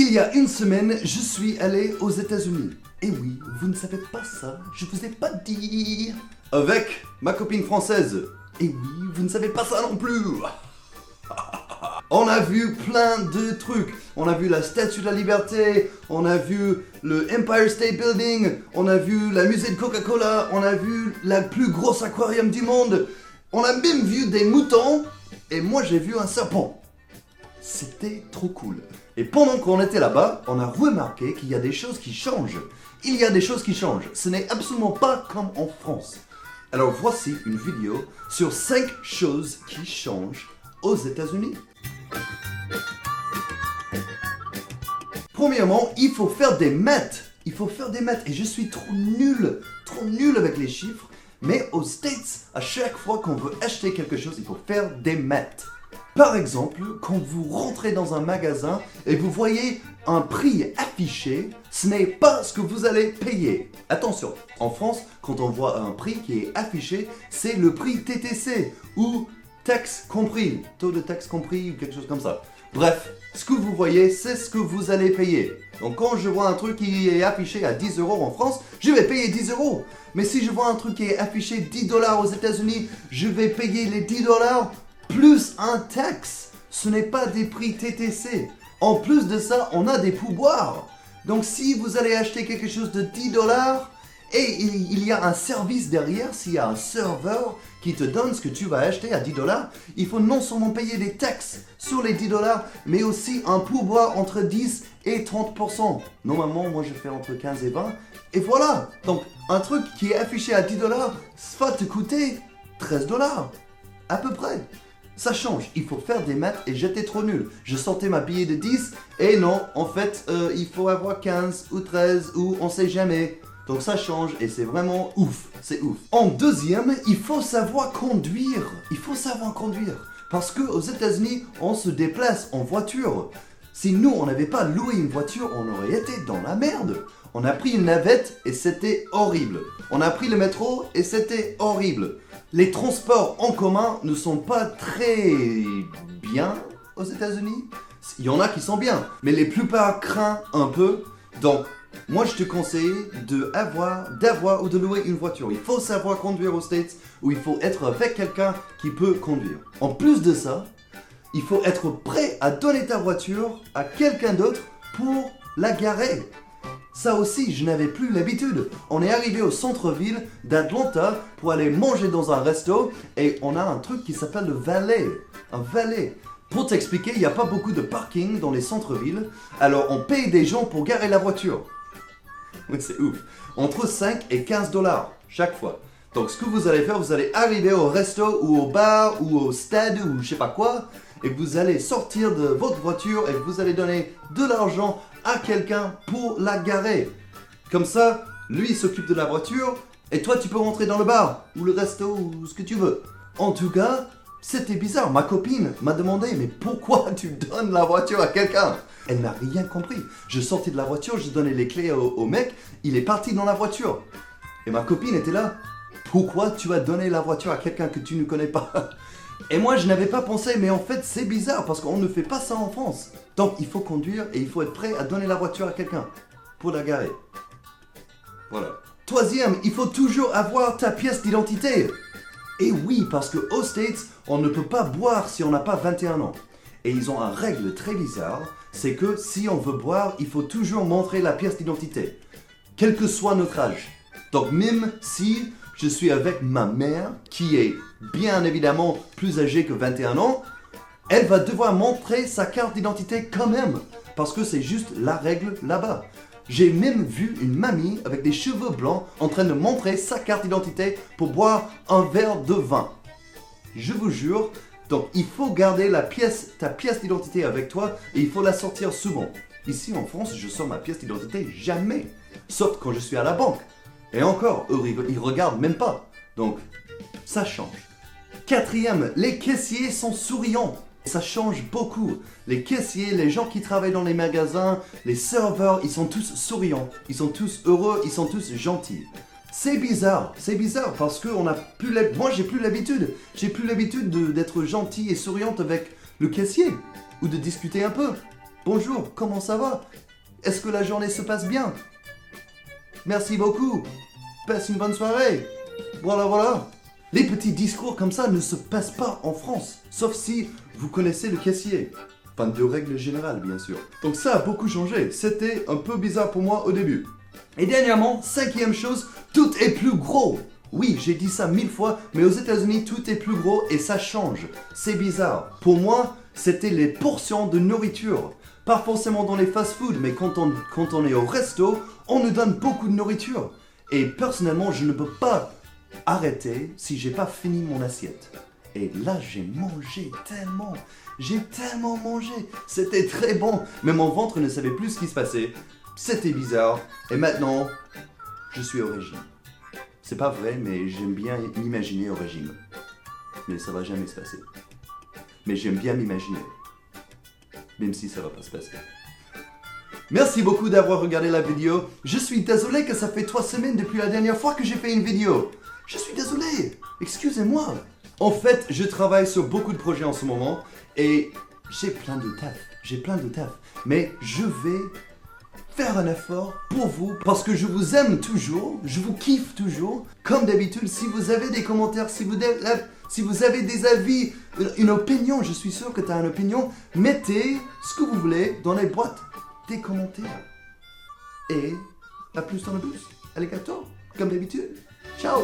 Il y a une semaine, je suis allé aux États-Unis. Et oui, vous ne savez pas ça, je vous ai pas dit. Avec ma copine française. Et oui, vous ne savez pas ça non plus. On a vu plein de trucs. On a vu la Statue de la Liberté, on a vu le Empire State Building, on a vu la musée de Coca-Cola, on a vu la plus grosse aquarium du monde. On a même vu des moutons et moi j'ai vu un serpent. C'était trop cool. Et pendant qu'on était là-bas, on a remarqué qu'il y a des choses qui changent. Il y a des choses qui changent. Ce n'est absolument pas comme en France. Alors voici une vidéo sur 5 choses qui changent aux États-Unis. Premièrement, il faut faire des maths. Il faut faire des maths. Et je suis trop nul avec les chiffres. Mais aux States, à chaque fois qu'on veut acheter quelque chose, il faut faire des maths. Par exemple, quand vous rentrez dans un magasin et vous voyez un prix affiché, ce n'est pas ce que vous allez payer. Attention, en France, quand on voit un prix qui est affiché, c'est le prix TTC ou taxe compris, taux de taxe compris ou quelque chose comme ça. Bref, ce que vous voyez, c'est ce que vous allez payer. Donc quand je vois un truc qui est affiché à 10 € en France, je vais payer 10 €. Mais si je vois un truc qui est affiché 10 $ aux États-Unis, je vais payer les 10 $ plus un taxe. Ce n'est pas des prix TTC. En plus de ça, on a des pourboires. Donc si vous allez acheter quelque chose de 10 $ et il y a un service derrière, s'il y a un serveur qui te donne ce que tu vas acheter à 10 $, il faut non seulement payer des taxes sur les 10 $, mais aussi un pourboire entre 10 et 30%. Normalement, moi je fais entre 15 et 20. Et voilà. Donc un truc qui est affiché à 10 $, va te coûter 13 $. À peu près. Ça change, il faut faire des maths et j'étais trop nul. Je sortais ma billet de 10 et non, en fait, il faut avoir 15 ou 13 ou on sait jamais. Donc ça change et c'est vraiment ouf, c'est ouf. En deuxième, il faut savoir conduire. Il faut savoir conduire. Parce qu'aux États-Unis, on se déplace en voiture. Si nous, on n'avait pas loué une voiture, on aurait été dans la merde. On a pris une navette et c'était horrible. On a pris le métro et c'était horrible. Les transports en commun ne sont pas très bien aux États-Unis. Il y en a qui sont bien, mais les plupart craignent un peu. Donc, moi je te conseille d'avoir ou de louer une voiture. Il faut savoir conduire aux States ou il faut être avec quelqu'un qui peut conduire. En plus de ça, il faut être prêt à donner ta voiture à quelqu'un d'autre pour la garer. Ça aussi, je n'avais plus l'habitude. On est arrivé au centre-ville d'Atlanta pour aller manger dans un resto et on a un truc qui s'appelle le valet. Un valet. Pour t'expliquer, il n'y a pas beaucoup de parking dans les centres-villes, alors on paye des gens pour garer la voiture. Oui, c'est ouf. Entre 5 et 15 $ chaque fois. Donc ce que vous allez faire, vous allez arriver au resto ou au bar ou au stade ou je sais pas quoi, et vous allez sortir de votre voiture et vous allez donner de l'argent à quelqu'un pour la garer. Comme ça, lui s'occupe de la voiture et toi tu peux rentrer dans le bar ou le resto ou ce que tu veux. En tout cas, c'était bizarre. Ma copine m'a demandé mais pourquoi tu donnes la voiture à quelqu'un? Elle n'a rien compris. Je sortais de la voiture, je donnais les clés au mec, il est parti dans la voiture. Et ma copine était là. Pourquoi tu as donné la voiture à quelqu'un que tu ne connais pas? Et moi je n'avais pas pensé, mais en fait c'est bizarre parce qu'on ne fait pas ça en France. Donc il faut conduire et il faut être prêt à donner la voiture à quelqu'un pour la garer. Voilà. Troisième, il faut toujours avoir ta pièce d'identité. Et oui, parce qu'aux States, on ne peut pas boire si on n'a pas 21 ans. Et ils ont une règle très bizarre, c'est que si on veut boire, il faut toujours montrer la pièce d'identité, quel que soit notre âge. Donc même si je suis avec ma mère, qui est bien évidemment plus âgée que 21 ans, elle va devoir montrer sa carte d'identité quand même, parce que c'est juste la règle là-bas. J'ai même vu une mamie avec des cheveux blancs en train de montrer sa carte d'identité pour boire un verre de vin. Je vous jure, donc il faut garder ta pièce d'identité avec toi et il faut la sortir souvent. Ici en France, je sors ma pièce d'identité jamais, sauf quand je suis à la banque. Et encore, eux, ils regardent même pas. Donc, ça change. Quatrième, les caissiers sont souriants. Ça change beaucoup. Les caissiers, les gens qui travaillent dans les magasins, les serveurs, ils sont tous souriants. Ils sont tous heureux, ils sont tous gentils. C'est bizarre parce que moi j'ai plus l'habitude. J'ai plus l'habitude d'être gentil et souriante avec le caissier ou de discuter un peu. Bonjour, comment ça va? Est-ce que la journée se passe bien? Merci beaucoup. Passe une bonne soirée. Voilà, voilà. Les petits discours comme ça ne se passent pas en France, sauf si vous connaissez le caissier. Enfin, de règle générale, bien sûr. Donc ça a beaucoup changé. C'était un peu bizarre pour moi au début. Et dernièrement, cinquième chose, tout est plus gros. Oui, j'ai dit ça 1000 fois, mais aux États-Unis, tout est plus gros et ça change. C'est bizarre. Pour moi, c'était les portions de nourriture. Pas forcément dans les fast-foods, mais quand on est au resto, on nous donne beaucoup de nourriture. Et personnellement, je ne peux pas arrêter si j'ai pas fini mon assiette. Et là, j'ai mangé tellement. J'ai tellement mangé. C'était très bon. Mais mon ventre ne savait plus ce qui se passait. C'était bizarre. Et maintenant, je suis au régime. C'est pas vrai, mais j'aime bien m'imaginer au régime. Mais ça va jamais se passer. Mais j'aime bien m'imaginer. Même si ça va pas se passer. Merci beaucoup d'avoir regardé la vidéo. Je suis désolé que ça fait 3 semaines depuis la dernière fois que j'ai fait une vidéo. Je suis désolé. Excusez-moi. En fait, je travaille sur beaucoup de projets en ce moment. Et j'ai plein de taf. Mais je vais faire un effort pour vous parce que je vous aime toujours, je vous kiffe toujours. Comme d'habitude, si vous avez des commentaires, si vous avez des avis, une opinion, je suis sûr que tu as une opinion, mettez ce que vous voulez dans les boîtes des commentaires. Et à plus dans le bus. Alligator, comme d'habitude. Ciao.